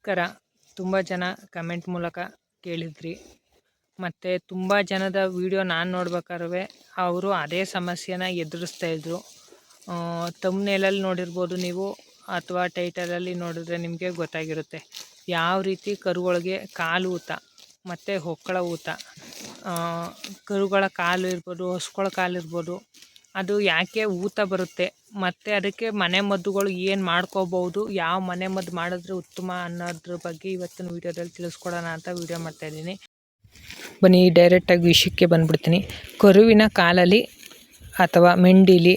ನಮಸ್ಕಾರ. ತುಂಬ ಜನ ಕಮೆಂಟ್ ಮೂಲಕ ಕೇಳಿದ್ರಿ, ಮತ್ತು ತುಂಬ ಜನದ ವಿಡಿಯೋ ನಾನು ನೋಡ್ಬೇಕಾದ್ರೆ ಅವರು ಅದೇ ಸಮಸ್ಯೆನ ಎದುರಿಸ್ತಾ ಇದ್ರು. ತಮ್ನೇಲಲ್ಲಿ ನೋಡಿರ್ಬೋದು ನೀವು, ಅಥವಾ ಟೈಟಲಲ್ಲಿ ನೋಡಿದ್ರೆ ನಿಮಗೆ ಗೊತ್ತಾಗಿರುತ್ತೆ ಯಾವ ರೀತಿ ಕರುಗಳಿಗೆ ಕಾಲು ಊತ ಮತ್ತು ಹೊಕ್ಕಳ ಊತ, ಕರುಗಳ ಕಾಲು ಇರ್ಬೋದು, ಹಸುಗಳ ಕಾಲು ಇರ್ಬೋದು, ಅದು ಯಾಕೆ ಊತ ಬರುತ್ತೆ ಮತ್ತು ಅದಕ್ಕೆ ಮನೆ ಮದ್ದುಗಳು ಏನು ಮಾಡ್ಕೋಬೋದು, ಯಾವ ಮನೆ ಮದ್ದು ಮಾಡಿದ್ರೆ ಉತ್ತಮ ಅನ್ನೋದ್ರ ಬಗ್ಗೆ ಇವತ್ತಿನ ವೀಡಿಯೋದಲ್ಲಿ ತಿಳಿಸ್ಕೊಡೋಣ ಅಂತ ವೀಡಿಯೋ ಮಾಡ್ತಾಯಿದ್ದೀನಿ. ಬನ್ನಿ ಡೈರೆಕ್ಟಾಗಿ ವಿಷಯಕ್ಕೆ ಬಂದ್ಬಿಡ್ತೀನಿ. ಕರುವಿನ ಕಾಲಲ್ಲಿ ಅಥವಾ ಮೆಂಡಿಲಿ,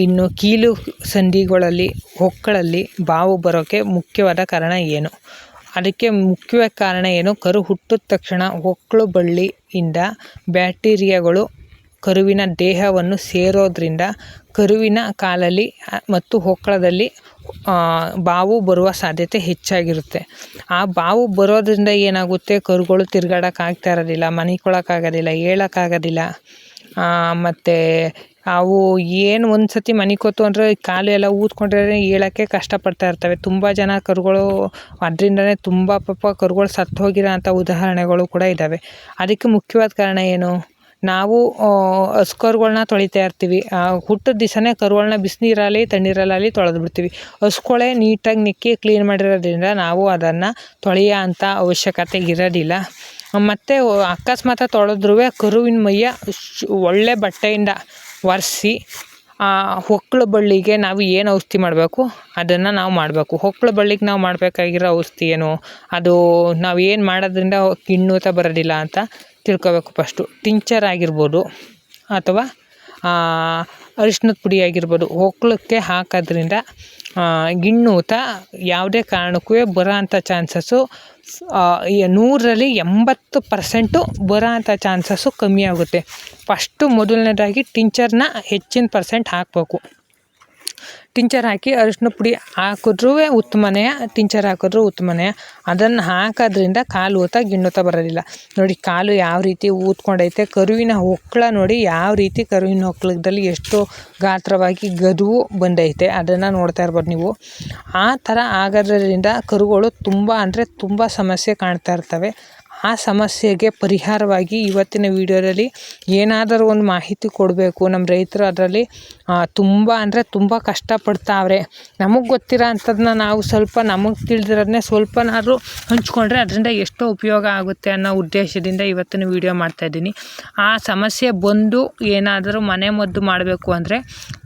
ಇನ್ನು ಕೀಲು ಸಂಧಿಗಳಲ್ಲಿ, ಹೊಕ್ಕಳಲ್ಲಿ ಬಾವು ಬರೋಕ್ಕೆ ಮುಖ್ಯವಾದ ಕಾರಣ ಏನು? ಅದಕ್ಕೆ ಮುಖ್ಯವಾದ ಕಾರಣ ಏನು? ಕರು ಹುಟ್ಟಿದ ತಕ್ಷಣ ಹೊಕ್ಕಳು ಬಳ್ಳಿಯಿಂದ ಬ್ಯಾಕ್ಟೀರಿಯಾಗಳು ಕರುವಿನ ದೇಹವನ್ನು ಸೇರೋದ್ರಿಂದ ಕರುವಿನ ಕಾಲಲ್ಲಿ ಮತ್ತು ಹೊಕ್ಕಳದಲ್ಲಿ ಬಾವು ಬರುವ ಸಾಧ್ಯತೆ ಹೆಚ್ಚಾಗಿರುತ್ತೆ. ಆ ಬಾವು ಬರೋದ್ರಿಂದ ಏನಾಗುತ್ತೆ, ಕರುಗಳು ತಿರ್ಗಾಡೋಕ್ಕಾಗ್ತಾ ಇರೋದಿಲ್ಲ, ಮನಿಕೊಳಕ್ಕಾಗೋದಿಲ್ಲ, ಹೇಳೋಕ್ಕಾಗೋದಿಲ್ಲ. ಮತ್ತು ಅವು ಏನು ಒಂದು ಸತಿ ಮನಿಕೋತು ಅಂದರೆ ಕಾಲು ಎಲ್ಲ ಊದ್ಕೊಂಡ್ರೆ ಹೇಳೋಕ್ಕೆ ಕಷ್ಟಪಡ್ತಾ ಇರ್ತವೆ. ತುಂಬ ಜನ ಕರುಗಳು ಅದರಿಂದನೇ ತುಂಬ ಕರುಗಳು ಸತ್ತು ಹೋಗಿರೋ ಅಂಥ ಉದಾಹರಣೆಗಳು ಕೂಡ ಇದ್ದಾವೆ. ಅದಕ್ಕೆ ಮುಖ್ಯವಾದ ಕಾರಣ ಏನು? ನಾವು ಹಸು ಕರುಗಳನ್ನ ತೊಳಿತಾ ಇರ್ತೀವಿ. ಹುಟ್ಟಿದ ದಿವಸನೇ ಕರುಗಳನ್ನ ಬಿಸಿನೀರಲ್ಲಿ ತಣ್ಣೀರಲ್ಲಾಗಲಿ ತೊಳೆದು ಬಿಡ್ತೀವಿ. ಹಸುಗಳೇ ನೀಟಾಗಿ ನಿಕ್ಕಿ ಕ್ಲೀನ್ ಮಾಡಿರೋದ್ರಿಂದ ನಾವು ಅದನ್ನು ತೊಳೆಯೋ ಅಂಥ ಅವಶ್ಯಕತೆ ಇರೋದಿಲ್ಲ. ಮತ್ತು ಅಕಸ್ಮಾತ್ ತೊಳೆದ್ರೂ ಕರುವಿನ ಮೈಯ ಒಳ್ಳೆ ಬಟ್ಟೆಯಿಂದ ಒರೆಸಿ ಹೊಕ್ಕಳು ಬಳ್ಳಿಗೆ ನಾವು ಏನು ಔಷಧಿ ಮಾಡಬೇಕು ಅದನ್ನು ನಾವು ಮಾಡಬೇಕು. ಹೊಕ್ಕಳು ಬಳ್ಳಿಗೆ ನಾವು ಮಾಡಬೇಕಾಗಿರೋ ಔಷಧಿ ಏನು? ಅದು ನಾವು ಏನು ಮಾಡೋದ್ರಿಂದ ಕಿಣ್ಣೂತ ಬರೋದಿಲ್ಲ ಅಂತ ತಿಳ್ಕೊಬೇಕು. ಫಸ್ಟು ಟಿಂಚರ್ ಆಗಿರ್ಬೋದು ಅಥವಾ ಅರಿಶಿನದ ಪುಡಿ ಆಗಿರ್ಬೋದು, ಹೊಕ್ಕಳಕ್ಕೆ ಹಾಕೋದ್ರಿಂದ ಗಿಣ್ಣೂತ ಯಾವುದೇ ಕಾರಣಕ್ಕೂ ಬರೋ ಅಂಥ ಚಾನ್ಸಸ್ಸು 100ರಲ್ಲಿ 80% ಬರೋ ಅಂಥ ಚಾನ್ಸಸ್ಸು ಕಮ್ಮಿ ಆಗುತ್ತೆ. ಫಸ್ಟು ಮೊದಲನೇದಾಗಿ ಟಿಂಚರ್ನ ಹೆಚ್ಚಿನ % ಹಾಕಬೇಕು. ಟಿಂಚರ್ ಹಾಕಿ ಅರಿಶಿನ ಪುಡಿ ಹಾಕಿದ್ರೂ ಉತ್ತಮನೇ, ಟಿಂಚರ್ ಹಾಕಿದ್ರೂ ಉತ್ತಮನೇ. ಅದನ್ನು ಹಾಕೋದ್ರಿಂದ ಕಾಲು ಊತ ಗಿಣ್ಣೂತ ಬರೋದಿಲ್ಲ. ನೋಡಿ ಕಾಲು ಯಾವ ರೀತಿ ಊದ್ಕೊಂಡೈತೆ, ಕರುವಿನ ಹೊಕ್ಕಳ ನೋಡಿ ಯಾವ ರೀತಿ ಕರುವಿನ ಹೊಕ್ಕಳದಲ್ಲಿ ಎಷ್ಟು ಗಾತ್ರವಾಗಿ ಗದುವು ಬಂದೈತೆ ಅದನ್ನು ನೋಡ್ತಾ ಇರ್ಬೋದು ನೀವು. ಆ ಥರ ಆಗೋದ್ರಿಂದ ಕರುಗಳು ತುಂಬ ಅಂದರೆ ತುಂಬ ಸಮಸ್ಯೆ ಕಾಣ್ತಾ ಇರ್ತವೆ. ಆ ಸಮಸ್ಯೆಗೆ ಪರಿಹಾರವಾಗಿ ಇವತ್ತಿನ ವಿಡಿಯೋದಲ್ಲಿ ಏನಾದರೂ ಒಂದು ಮಾಹಿತಿ ಕೊಡಬೇಕು. ನಮ್ಮ ರೈತರು ಅದರಲ್ಲಿ ತುಂಬ ಅಂದರೆ ತುಂಬ ಕಷ್ಟಪಡ್ತಾವ್ರೆ. ನಮಗೆ ಗೊತ್ತಿರೋ ಅಂಥದ್ದನ್ನ ನಾವು ಸ್ವಲ್ಪ ನಮಗೆ ತಿಳಿದಿರೋದನ್ನೇ ಸ್ವಲ್ಪನಾದರೂ ಹಂಚ್ಕೊಂಡ್ರೆ ಅದರಿಂದ ಎಷ್ಟೋ ಉಪಯೋಗ ಆಗುತ್ತೆ ಅನ್ನೋ ಉದ್ದೇಶದಿಂದ ಇವತ್ತಿನ ವಿಡಿಯೋ ಮಾಡ್ತಾಯಿದ್ದೀನಿ. ಆ ಸಮಸ್ಯೆ ಬಂದು ಏನಾದರೂ ಮನೆ ಮದ್ದು ಮಾಡಬೇಕು ಅಂದರೆ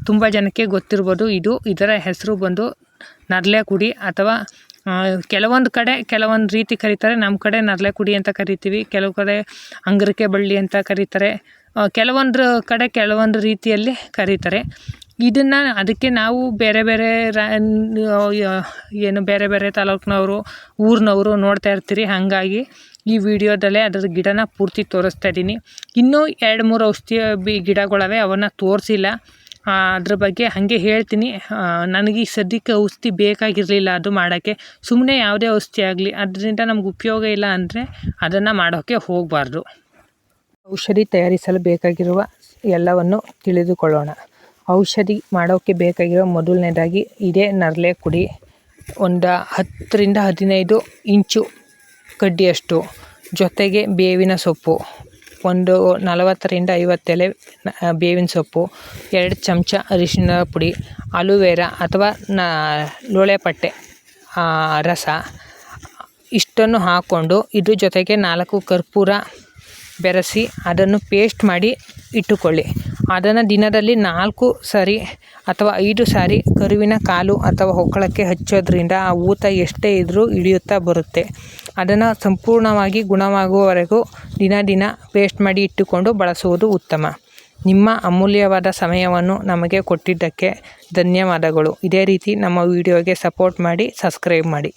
ತುಂಬ ಜನಕ್ಕೆ ಗೊತ್ತಿರ್ಬೋದು. ಇದರ ಹೆಸರು ಬಂದು ನರ್ಲೆ ಕುಡಿ, ಅಥವಾ ಕೆಲವೊಂದು ಕಡೆ ಕೆಲವೊಂದು ರೀತಿ ಕರೀತಾರೆ. ನಮ್ಮ ಕಡೆ ನರ್ಲೆ ಕುಡಿ ಅಂತ ಕರಿತೀವಿ, ಕೆಲವು ಕಡೆ ಅಂಗರಕೆ ಬಳ್ಳಿ ಅಂತ ಕರೀತಾರೆ, ಕೆಲವೊಂದು ಕಡೆ ಕೆಲವೊಂದು ರೀತಿಯಲ್ಲಿ ಕರೀತಾರೆ. ಇದನ್ನು ಅದಕ್ಕೆ ನಾವು ಬೇರೆ ಬೇರೆ ಬೇರೆ ಬೇರೆ ತಾಲೂಕಿನವರು, ಊರಿನವರು ನೋಡ್ತಾ ಇರ್ತೀರಿ. ಹಾಗಾಗಿ ಈ ವಿಡಿಯೋದಲ್ಲೇ ಅದರ ಗಿಡನ ಪೂರ್ತಿ ತೋರಿಸ್ತಾ ಇದ್ದೀನಿ. ಇನ್ನೂ 2-3 ಔಷಧಿ ಗಿಡಗಳವೆ, ಅವನ್ನು ತೋರಿಸಿಲ್ಲ. ಅದ್ರ ಬಗ್ಗೆ ಹಾಗೆ ಹೇಳ್ತೀನಿ. ನನಗೆ ಈ ಸದ್ಯಕ್ಕೆ ಔಷಧಿ ಬೇಕಾಗಿರಲಿಲ್ಲ ಅದು ಮಾಡೋಕ್ಕೆ. ಸುಮ್ಮನೆ ಯಾವುದೇ ಔಷಧಿ ಆಗಲಿ ಅದರಿಂದ ನಮ್ಗೆ ಉಪಯೋಗ ಇಲ್ಲ ಅಂದರೆ ಅದನ್ನು ಮಾಡೋಕ್ಕೆ ಹೋಗಬಾರ್ದು. ಔಷಧಿ ತಯಾರಿಸಲು ಬೇಕಾಗಿರುವ ಎಲ್ಲವನ್ನು ತಿಳಿದುಕೊಳ್ಳೋಣ. ಔಷಧಿ ಮಾಡೋಕ್ಕೆ ಬೇಕಾಗಿರೋ ಮೊದಲನೇದಾಗಿ ಇದೇ ನರ್ಲೆ ಕುಡಿ. ಒಂದು 10ರಿಂದ 15 ಇಂಚು ಕಡ್ಡಿಯಷ್ಟು, ಜೊತೆಗೆ ಬೇವಿನ ಸೊಪ್ಪು ಒಂದು 40ರಿಂದ 50 ಎಲೆ ಬೇವಿನ ಸೊಪ್ಪು, 2 ಚಮಚ ಅರಿಶಿನ ಪುಡಿ, ಅಲೋವೆರಾ ಅಥವಾ ಲೋಳೆಪಟ್ಟೆ ರಸ, ಇಷ್ಟನ್ನು ಹಾಕ್ಕೊಂಡು ಇದ್ರ ಜೊತೆಗೆ 4 ಕರ್ಪೂರ ಬೆರೆಸಿ ಅದನ್ನು ಪೇಸ್ಟ್ ಮಾಡಿ ಇಟ್ಟುಕೊಳ್ಳಿ. ಅದನ್ನು ದಿನದಲ್ಲಿ 4 ಸಾರಿ ಅಥವಾ 5 ಸಾರಿ ಕರುವಿನ ಕಾಲು ಅಥವಾ ಹೊಕ್ಕಳಕ್ಕೆ ಹಚ್ಚೋದ್ರಿಂದ ಆ ಊತ ಎಷ್ಟೇ ಇದ್ದರೂ ಇಳಿಯುತ್ತಾ ಬರುತ್ತೆ. ಅದನ್ನು ಸಂಪೂರ್ಣವಾಗಿ ಗುಣವಾಗುವವರೆಗೂ ದಿನ ಪೇಸ್ಟ್ ಮಾಡಿ ಇಟ್ಟುಕೊಂಡು ಬಳಸುವುದು ಉತ್ತಮ. ನಿಮ್ಮ ಅಮೂಲ್ಯವಾದ ಸಮಯವನ್ನು ನಮಗೆ ಕೊಟ್ಟಿದ್ದಕ್ಕೆ ಧನ್ಯವಾದಗಳು. ಇದೇ ರೀತಿ ನಮ್ಮ ವಿಡಿಯೋಗೆ ಸಪೋರ್ಟ್ ಮಾಡಿ, ಸಬ್ಸ್ಕ್ರೈಬ್ ಮಾಡಿ.